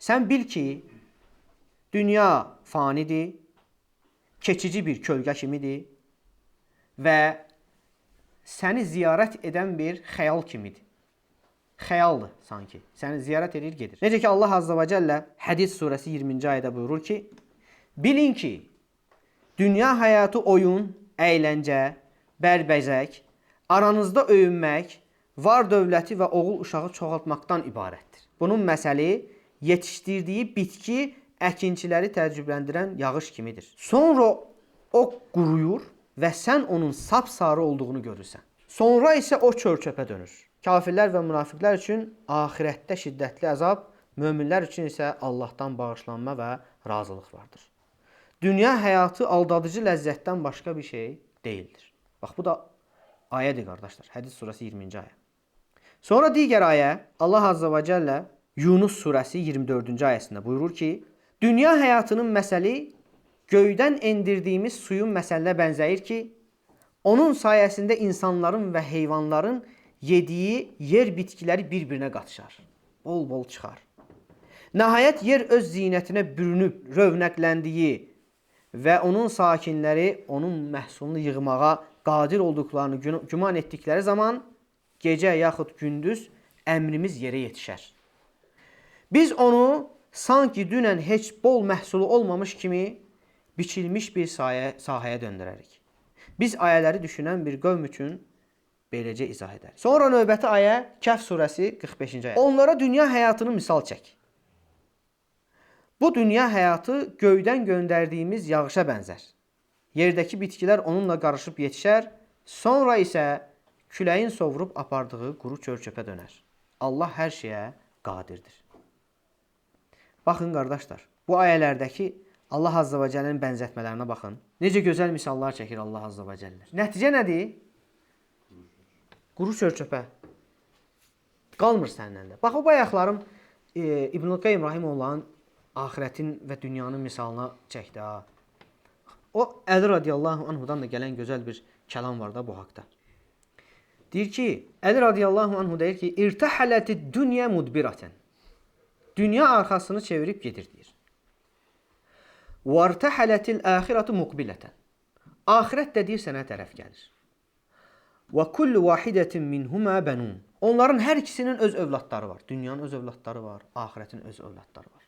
Sən bil ki, dünya fanidir, keçici bir kölgə kimidir və səni ziyarət edən bir xəyal kimidir. Xəyaldır sanki. Səni ziyarət edir, gedir. Necə ki Allah Azza və Cəllə Hədid surəsi 20-ci ayədə buyurur ki, bilin ki, dünya həyatı oyun, əyləncə, bərbəzək, aranızda öyünmək, var dövləti və oğul uşağı çoxaltmaqdan ibarətdir. Bunun məsəli yetişdirdiyi bitki əkinçiləri təəccübləndirən yağış kimidir. Sonra o quruyur və sən onun sapsarı olduğunu görürsən. Sonra isə o çör-çöpə dönür. Kafirlər və münafiqlər üçün axirətdə şiddətli əzab, möminlər üçün isə Allahdan bağışlanma və razılıq vardır. Dünya həyatı aldadıcı ləzzətdən başqa bir şey deyildir. Bax, bu da ayədir, qardaşlar. Hədid surəsi 20-ci ayə. Sonra digər ayə Allah Azza və Cəllə Yunus surəsi 24-cü ayəsində buyurur ki, dünya həyatının məsəli göydən endirdiyimiz suyun məsəlinə bənzəyir ki, onun sayəsində insanların və heyvanların yediyi yer bitkiləri bir-birinə qatışar. Bol-bol çıxar. Nəhayət yer öz zinətinə bürünüb, rövnəqləndiyi və onun sakinləri onun məhsulunu yığmağa qadir olduqlarını güman etdikləri zaman gecə yaxud gündüz əmrimiz yerə yetişər. Biz onu sanki dünən heç bol məhsulu olmamış kimi biçilmiş bir sahəyə döndürərik. Biz ayələri düşünən bir qövm üçün beləcə izah edərik. Sonra növbəti ayə Kəhf surəsi 45-ci ayə. Onlara dünya həyatını misal çək. Bu dünya həyatı göydən göndərdiyimiz yağışa bənzər. Yerdəki bitkilər onunla qarışıb yetişər, sonra isə küləyin sovurub apardığı quru çör-çöpə dönər. Allah hər şeyə qadirdir. Baxın, qardaşlar, bu ayələrdəki Allah Azza və Cəllənin bənzətmələrinə baxın. Necə gözəl misallar çəkir Allah Azza və Cəllə. Nəticə nədir? Quru çör-çöpə. Qalmır sənin əlində. Bax, o bayaqlarım İbn-i Qayyim Rahimehullahın axirətin və dünyanın misalına çəkdi. O, Əli radiyallahu anhudan da gələn gözəl bir kəlam var da bu haqda. Deyir ki, Əli radiyallahu anhu deyir ki, İrtəhələtid dünya mudbirətən. Dünya arxasını çevirib gedir, deyir. وَارْتَحَلَتِ الْآخِرَةُ مُقْبِلَةً. Ahirət də deyir sənə tərəf gəlir. وَكُلُّ وَاحِدَةٍ مِنْهُمَا بَنُونَ. Onların hər ikisinin öz övladları var. Dünyanın öz övladları var, ahirətin öz övladları var.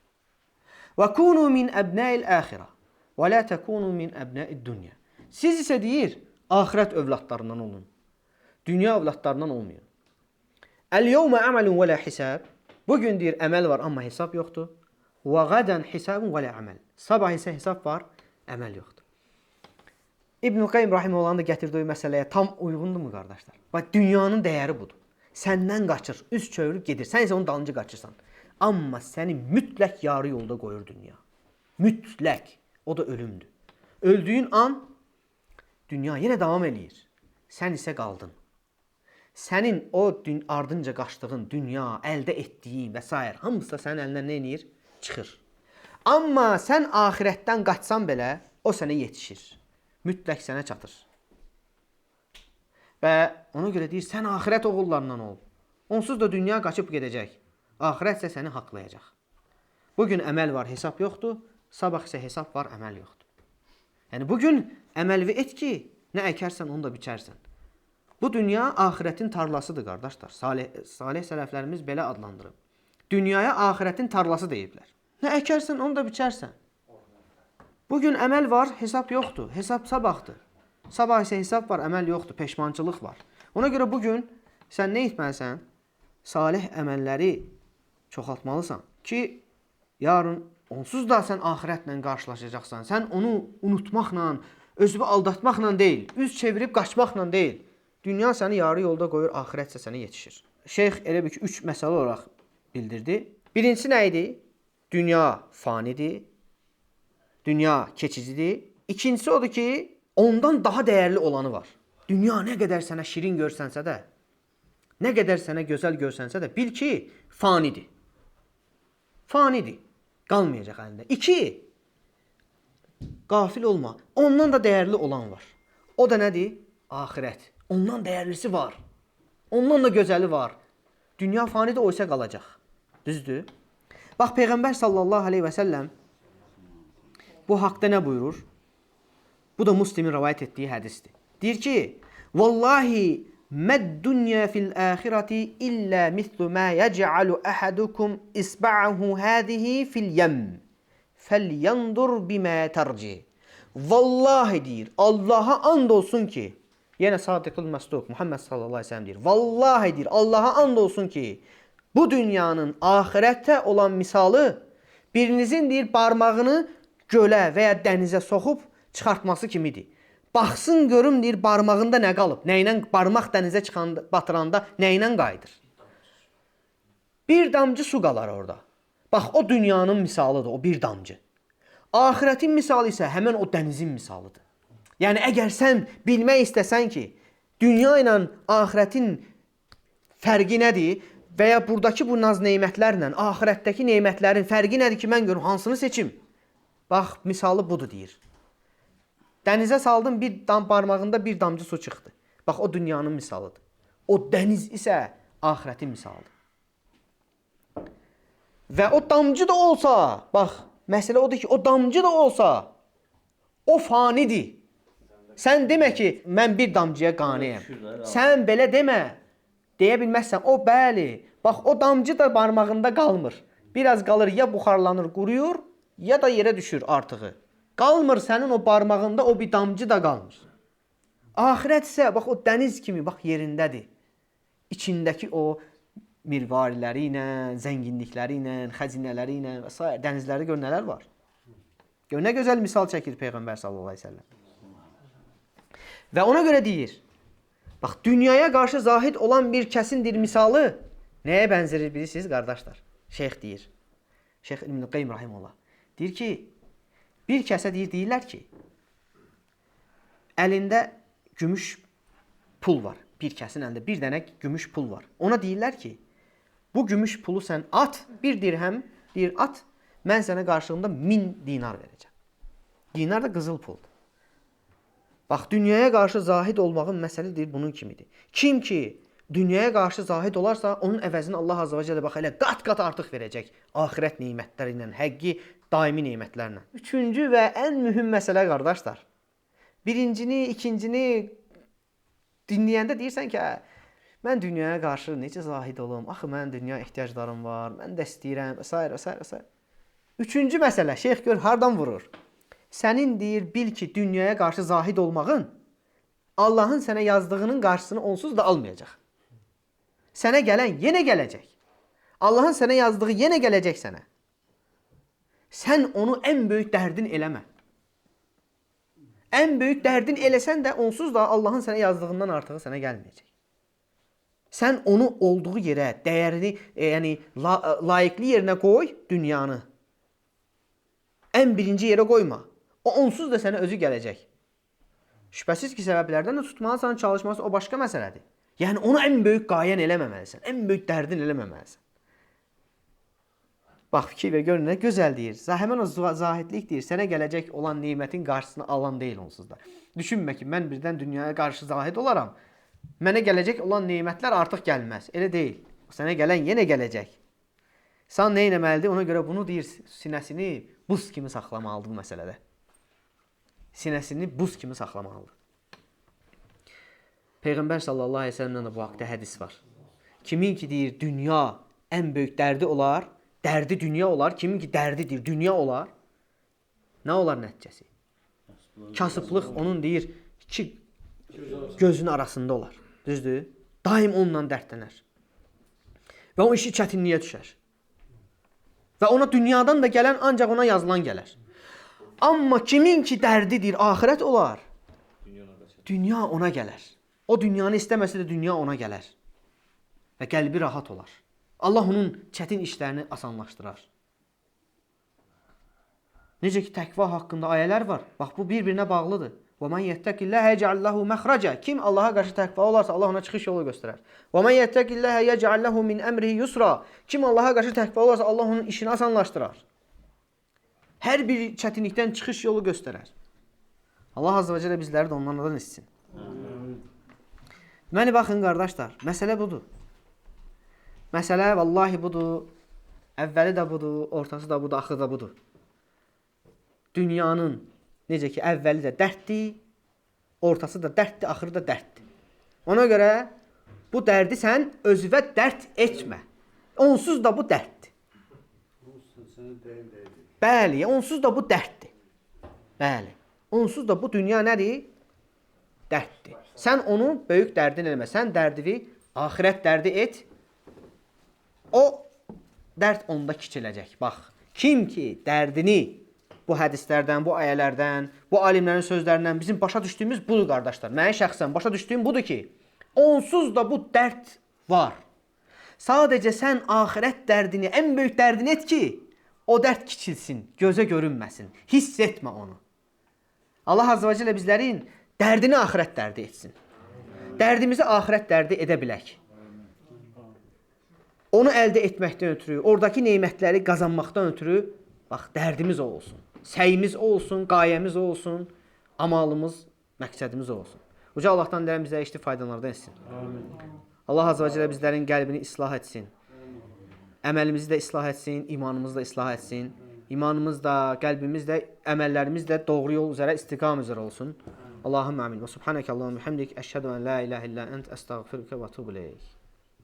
وَكُونُوا مِنْ أَبْنَاءِ الْآخِرَةِ وَلَا تَكُونُوا مِنْ أَبْنَاءِ الدُّنْيَا. Siz isə deyir, ahirət övladlarından olun. Dünya övladlarından olmayın. El-yevme amelun ve la hisab. Bugün deyir əməl var, amma hesab yoxdur. Və qadan hisabun və la əməl. Sabah isə hesab var, əməl yoxdur. İbn-i Qayyim Rahimehullahın da gətirdiyi məsələyə tam uyğundurmu, qardaşlar? Bax, dünyanın dəyəri budur. Səndən qaçır, üz çevirib gedir. Sən isə onun dalınca qaçırsan. Amma səni mütləq yarı yolda qoyur dünya. Mütləq. O da ölümdür. Öldüyün an dünya yenə davam eləyir. Sən isə qaldın. Sənin o ardınca qaçdığın dünya, əldə etdiyin və s. hamısı da sənin əlindən nə edir? Çıxır. Amma sən axirətdən qaçsan belə, o sənə yetişir. Mütləq sənə çatır. Və ona görə deyir, sən axirət oğullarından ol. Onsuz da dünya qaçıb gedəcək. Axirət isə səni haqlayacaq. Bugün əməl var, hesab yoxdur. Sabah isə hesab var, əməl yoxdur. Yəni, bugün əməlvi et ki, nə əkərsən, onu da biçərsən. Bu dünya axirətin tarlasıdır, qardaşlar. Salih sələflərimiz belə adlandırıb. Dünyaya axirətin tarlası deyiblər. Nə əkərsən, onu da biçərsən. Bugün əməl var, hesab yoxdur. Hesab sabahdır. Sabah isə hesab var, əməl yoxdur, peşmançılıq var. Ona görə bugün sən nə etməlisən? Salih əməlləri çoxaltmalısan ki, yarın onsuz da sən axirətlə qarşılaşacaqsan. Sən onu unutmaqla, özünü aldatmaqla deyil, üz çevirib qaçmaqla deyil. Dünya səni yarı yolda qoyur, axirət isə sənə yetişir. Şeyx elə bir ki, 3 məsələ olaraq bildirdi. Birincisi nə idi? Dünya fanidir. Dünya keçicidir. İkincisi odur ki, ondan daha dəyərli olanı var. Dünya nə qədər sənə şirin görsənsə də, nə qədər sənə gözəl görsənsə də, bil ki, fanidir. Fanidir. Qalmayacaq əlində. 2. Qafil olma. Ondan da dəyərli olan var. O da nədir? Axirət. Ondan dəyərlisi var. Ondan da gözəli var. Dünya fanidir, o isə qalacaq. Düzdür? Bax, Peyğəmbər sallallahu aleyhi və səlləm bu haqda nə buyurur? Bu da Müslimin rivayet etdiyi hədisdir. Deyir ki, Vallahi məd-dünya fil-əxirəti illə mislu mə yəc'alu əhədukum isba'ahu hədihi fil-yəm fəl-yandur bimə tərci. Vallahi deyir, Allaha and olsun ki, yenə Sadiqul Məsduq Muhammed sallallahu aleyhi ve sellem deyir, vallahi deyir, Allaha and olsun ki, bu dünyanın ahirətdə olan misalı birinizin deyir barmağını gölə və ya dənizə soxub çıxartması kimidir. Baxsın görüm deyir barmağında nə qalıb, nəylə barmaq dənizə çıxanda, batıranda nəylə qayıdır. Bir damcı su qalar orada. Bax, o dünyanın misalıdır, o bir damcı. Ahirətin misalı isə həmən o dənizin misalıdır. Yəni, əgər sən bilmək istəsən ki, dünya ilə ahirətin fərqi nədir və ya buradakı bu naz neymətlərlə ahirətdəki neymətlərin fərqi nədir ki, mən görüm, hansını seçim? Bax, misalı budur deyir. Dənizə saldım, bir barmağında bir damcı su çıxdı. Bax, o dünyanın misalıdır. O dəniz isə ahirətin misalıdır. Və o damcı da olsa, bax, məsələ odur ki, o damcı da olsa, o fanidir. Sən demə ki, mən bir damcıya qaniyəm. Sən belə demə, deyə bilməzsən. O, bəli, bax, o damcı da barmağında qalmır. Biraz qalır, ya buxarlanır, quruyur, ya da yerə düşür artığı. Qalmır sənin o barmağında o bir damcı da qalmır. Ahirət isə bax o dəniz kimi bax yerindədir. İçindəki o mirvariləri ilə, zənginlikləri ilə, xəzinələri ilə və s. dənizləri gör nələr var. Gör nə gözəl misal çəkir Peyğəmbər sallallahu aleyhi ve sellem. Və ona görə deyir, bax dünyaya qarşı zahid olan bir kəsindir misalı. Nəyə bənzərir bilirsiniz qardaşlar? Şeyx deyir. Şeyx İbn Qayyim rahimehullah. Deyir ki, bir kəsə deyirlər ki, əlində gümüş pul var. Bir kəsin əlində bir dənə gümüş pul var. Ona deyirlər ki, bu gümüş pulu sən at, bir dirhəm, deyir at, mən sənə qarşılığında 1000 dinar verəcəm. Dinar da qızıl puldur. Bax, dünyaya qarşı zahid olmağın məsələdir bunun kimidir. Kim ki, dünyaya qarşı zahid olarsa, onun əvəzini Allah azə və cəllə bax, elə qat-qat artıq verəcək. Ahirət neymətləri ilə, həqqi daimi neymətlərlə. Üçüncü və ən mühüm məsələ, qardaşlar. Birincini, ikincini dinləyəndə deyirsən ki, mən dünyaya qarşı necə zahid olum? Axı, mənim dünya ehtiyaclarım var, mən də istəyirəm, və s. Üçüncü məsələ, şeyx gör, hardan vurur? Sənin deyir, bil ki, dünyaya qarşı zahid olmağın Allahın sənə yazdığının qarşısını onsuz da almayacaq. Sənə gələn yenə gələcək. Allahın sənə yazdığı yenə gələcək sənə. Sən onu ən böyük dərdin eləmə. Ən böyük dərdin eləsən də onsuz da Allahın sənə yazdığından artığı sənə gəlməyəcək. Sən onu olduğu yerə, dəyərini, yəni layiqli yerinə qoy dünyanı. Ən birinci yerə qoyma. O onsuz da sənə özü gələcək. Şübhəsiz ki, səbəblərdən də tutmalısan, çalışması o başqa məsələdir. Yəni onu ən böyük qayən eləməməlisən, ən böyük dərdin eləməməlisən. Bax, fikir ver, görün nə gözəl deyir. Həmən o zahidlik deyir, sənə gələcək olan neymətin qarşısını alan deyil onsuz da. Düşünmə ki, mən birdən dünyaya qarşı zahid olaram, mənə gələcək olan neymətlər artıq gəlməz. Elə deyil. Sənə gələn yenə gələcək. Sən nə etməlidir? Ona görə bunu deyir, sinəsini buz kimi saxlamalıdır bu məsələdə. Sinəsini buz kimi saxlamalıdır. Peyğəmbər sallallahu aleyhi ve sellem'dən də bu haqda hədis var. Kimin ki deyir, dünya ən böyük dərdi olar, dərdi dünya olar. Kimin ki dərdidir, dünya olar. Nə olar nəticəsi? Kasıblıq onun deyir, iki gözünün arasında olar. Düzdür? Daim onunla dərdlənər. Və o işi çətinliyə düşər. Və ona dünyadan da gələn ancaq ona yazılan gələr. Amma kimin ki dərdidir, ahirət olar, dünya ona gələr. O dünyanı istəməsə də dünya ona gələr. Və qəlbi rahat olar. Allah onun çətin işlərini asanlaşdırar. Necə ki təqva haqqında ayələr var. Bax, bu bir-birinə bağlıdır. وَمَنْ يَتَّقِ اللّٰهَ يَجْعَلْ لَهُ مَخْرَجًا. Kim Allaha qarşı təqva olarsa, Allah ona çıxış yolu göstərər. وَمَنْ يَتَّقِ اللّٰهَ يَجْعَلْ لَهُ مِنْ أَمْرِهِ يُسْرًا. Kim Allaha qarşı təqva olarsa, Allah onun işini asanlaşdırar. Hər bir çətinlikdən çıxış yolu göstərər. Allah azə və cəllə bizləri də onlardan etsin. Deməli, baxın qardaşlar, məsələ budur. Məsələ vallahi budur. Əvvəli də budur, ortası da budur, axırı da budur. Dünyanın necə ki, əvvəli də dərddir, ortası da dərddir, axırı da dərddir. Ona görə bu dərdi sən özünə dərd etmə. Onsuz da bu dərddir. Bəli, onsuz da bu dərddir. Bəli, onsuz da bu dünya nədir? Dərddir. Sən onu böyük dərdin eləmə. Sən dərdini axirət dərdi et. O dərd onda kiçiləcək. Bax, kim ki dərdini bu hədislərdən, bu ayələrdən, bu alimlərin sözlərindən bizim başa düşdüyümüz budur, qardaşlar. Mən şəxsən başa düşdüyüm budur ki, onsuz da bu dərd var. Sadəcə sən axirət dərdini, ən böyük dərdini et ki, o dərd kiçilsin, gözə görünməsin, hiss etmə onu. Allah Azze və Cəllə bizlərin dərdini axirət dərdi etsin. Dərdimizi axirət dərdi edə bilək. Onu əldə etməkdən ötürü, oradakı neymətləri qazanmaqdan ötürü, bax, dərdimiz o olsun. Səyimiz o olsun, qayəmiz o olsun, amalımız, məqsədimiz o olsun. Uca Allahdan diləyirəm bizə işli faydalardan etsin. Allah Azze və Cəllə bizlərin qəlbini islah etsin. Əməlimizi də islah etsin, imanımızı da islah etsin. İmanımız da, qəlbimiz də, əməllərimiz də doğru yol üzrə, istiqam üzrə olsun. Allahümme amin. Və subhanəkə Allahümme hamdik. Əşhədu ən la ilahə illə ənt əstəğfiruka və tubu ileyk.